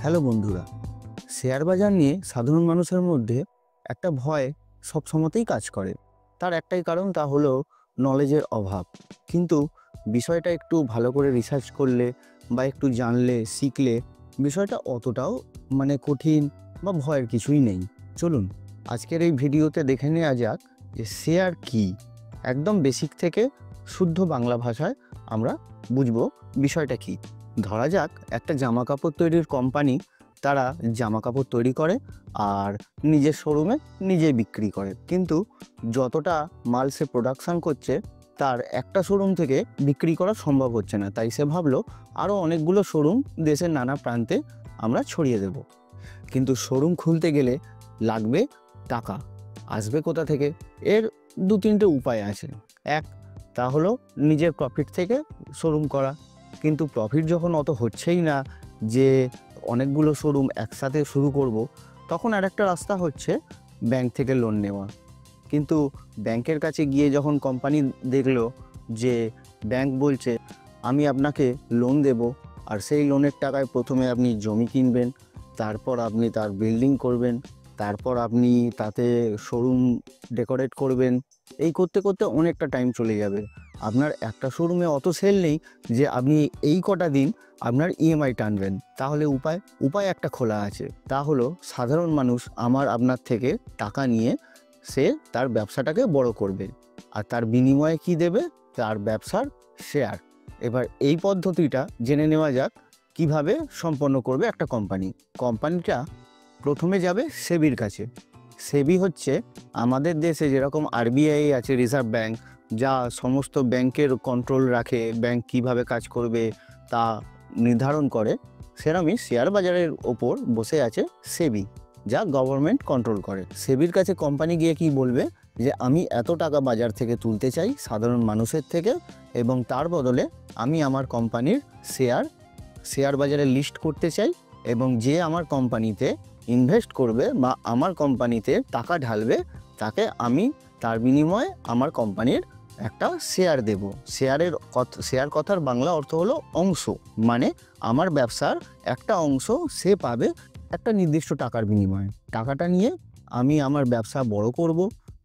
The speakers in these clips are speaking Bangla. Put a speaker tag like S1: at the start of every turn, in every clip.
S1: হ্যালো বন্ধুরা, শেয়ার বাজার নিয়ে সাধারণ মানুষের মধ্যে একটা ভয় সবসময়তেই কাজ করে। তার একটাই কারণ, তা হলো নলেজের অভাব। কিন্তু বিষয়টা একটু ভালো করে রিসার্চ করলে বা একটু জানলে শিখলে বিষয়টা অতটাও কঠিন বা ভয়ের কিছুই নেই। চলুন আজকের এই ভিডিওতে দেখে নেওয়া যাক যে শেয়ার কি। একদম বেসিক থেকে শুদ্ধ বাংলা ভাষায় আমরা বুঝবো বিষয়টা কি। ধরা যাক একটা জামা কাপড় তৈরির কোম্পানি, তারা জামা কাপড় তৈরি করে আর নিজের শোরুমে নিজে বিক্রি করে। কিন্তু যতটা মাল সে প্রোডাকশান করছে তার একটা শোরুম থেকে বিক্রি করা সম্ভব হচ্ছে না। তাই সে ভাবলো আরও অনেকগুলো শোরুম দেশের নানা প্রান্তে আমরা ছড়িয়ে দেব। কিন্তু শোরুম খুলতে গেলে লাগবে টাকা। আসবে কোথা থেকে? এর দু তিনটে উপায় আছে। এক, তা হলো নিজের প্রফিট থেকে শোরুম করা। কিন্তু প্রফিট যখন অত হচ্ছেই না যে অনেকগুলো শোরুম একসাথে শুরু করব, তখন আরেকটা রাস্তা হচ্ছে ব্যাংক থেকে লোন নেওয়া। কিন্তু ব্যাংকের কাছে গিয়ে যখন কোম্পানি দেখলো যে ব্যাংক বলছে আমি আপনাকে লোন দেব, আর সেই লোনের টাকায় প্রথমে আপনি জমি কিনবেন, তারপর আপনি তার বিল্ডিং করবেন, তারপর আপনি তাতে শোরুম ডেকোরেট করবেন, এই করতে করতে অনেকটা টাইম চলে যাবে। আপনার একটা শোরুমে অত সেল নেই যে আপনি এই কটা দিন আপনার ইএমআই টানবেন। তাহলে উপায় একটা খোলা আছে, তা হলো সাধারণ মানুষ আপনার থেকে টাকা নিয়ে সে তার ব্যবসাটাকে বড় করবে, আর তার বিনিময়ে কি দেবে? তার ব্যবসার শেয়ার। এবার এই পদ্ধতিটা জেনে নেওয়া যাক কিভাবে সম্পন্ন করবে একটা কোম্পানিটা প্রথমে যাবে সেবির কাছে। সেবি হচ্ছে আমাদের দেশে যেরকম আরবিআই আছে, রিজার্ভ ব্যাংক, যা সমস্ত ব্যাংকের কন্ট্রোল রাখে, ব্যাংক কিভাবে কাজ করবে তা নির্ধারণ করে, সেরকমই শেয়ার বাজারের ওপর বসে আছে সেবি, যা গভর্নমেন্ট কন্ট্রোল করে। সেবির কাছে কোম্পানি গিয়ে কি বলবে যে আমি এত টাকা বাজার থেকে তুলতে চাই সাধারণ মানুষের থেকে, এবং তার বদলে আমি আমার কোম্পানির শেয়ার বাজারে লিস্ট করতে চাই, এবং যে আমার কোম্পানিতে ইনভেস্ট করবে বা আমার কোম্পানিতে টাকা ঢালবে তাকে আমি তার বিনিময়ে আমার কোম্পানির একটা শেয়ার দেব। শেয়ার কথার বাংলা অর্থ হলো অংশ, মানে আমার ব্যবসার একটা অংশ সে পাবে একটা নির্দিষ্ট টাকার বিনিময়ে। টাকাটা নিয়ে আমি আমার ব্যবসা বড় করব,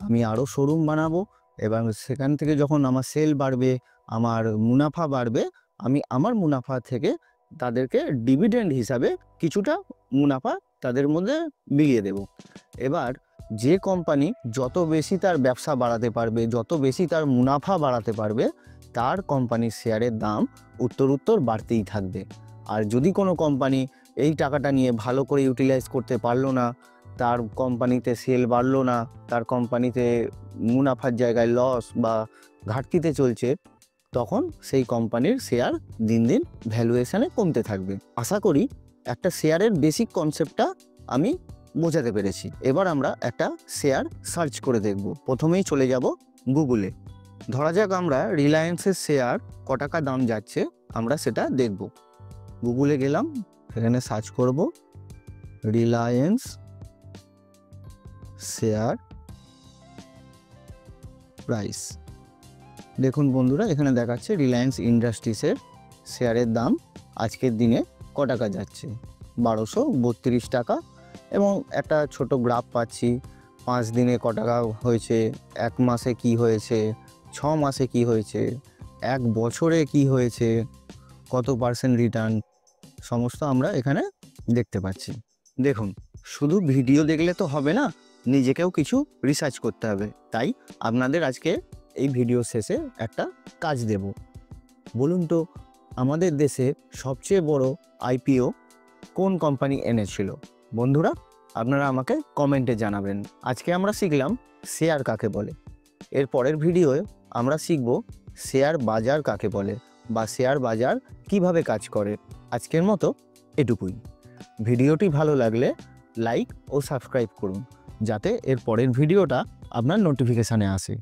S1: আমি আরও শোরুম বানাবো, এবং সেখান থেকে যখন আমার সেল বাড়বে, আমার মুনাফা বাড়বে, আমি আমার মুনাফা থেকে তাদেরকে ডিভিডেন্ড হিসাবে কিছুটা মুনাফা তাদের মধ্যে বিলিয়ে দেব। এবার যে কোম্পানি যত বেশি তার ব্যবসা বাড়াতে পারবে, যত বেশি তার মুনাফা বাড়াতে পারবে, তার কোম্পানির শেয়ারের দাম উত্তর বাড়তেই থাকবে। আর যদি কোনো কোম্পানি এই টাকাটা নিয়ে ভালো করে ইউটিলাইজ করতে পারলো না, তার কোম্পানিতে সেল বাড়লো না, তার কোম্পানিতে মুনাফার জায়গায় লস বা ঘাটতিতে চলছে, তখন সেই কোম্পানির শেয়ার দিন দিন ভ্যালুয়েশনে কমতে থাকবে। আশা করি একটা শেয়ারের বেসিক কনসেপ্টটা আমি বোঝাতে পেরেছি। এবার আমরা একটা শেয়ার সার্চ করে দেখব। প্রথমেই চলে যাব গুগলে। ধরা যাক আমরা রিলায়েন্সের শেয়ার ক টাকা দাম যাচ্ছে আমরা সেটা দেখব। গুগলে গেলাম, এখানে সার্চ করব রিলায়েন্স শেয়ার প্রাইস। দেখুন বন্ধুরা, এখানে দেখাচ্ছে রিলায়েন্স ইন্ডাস্ট্রিজের শেয়ারের দাম আজকের দিনে ক টাকা যাচ্ছে, 1232 টাকা। এবং একটা ছোট গ্রাফ পাচ্ছি, 5 দিনে ক টাকা হয়েছে, 1 মাসে কি হয়েছে, 6 মাসে কি হয়েছে, 1 বছরে কি হয়েছে, কত পার্সেন্ট রিটার্ন, সমস্ত আমরা এখানে দেখতে পাচ্ছি। দেখুন, শুধু ভিডিও দেখলে তো হবে না, নিজেকেও কিছু রিসার্চ করতে হবে। তাই আপনাদের আজকে এই ভিডিও শেষে একটা কাজ দেব। বলুন তো, আমাদের দেশে সবচেয়ে বড় আইপিও কোন কোম্পানি এনেছিল? বন্ধুরা, আপনারা আমাকে কমেন্টে জানাবেন। আজকে আমরা শিখলাম শেয়ার কাকে বলে। এর পরের ভিডিওয়ে আমরা শিখব শেয়ার বাজার কাকে বলে, বা শেয়ার বাজার কিভাবে কাজ করে। আজকের মতো এটুকুই। ভিডিওটি ভালো লাগলে লাইক ও সাবস্ক্রাইব করুন, যাতে এর পরের ভিডিওটা আপনার নোটিফিকেশানে আসে।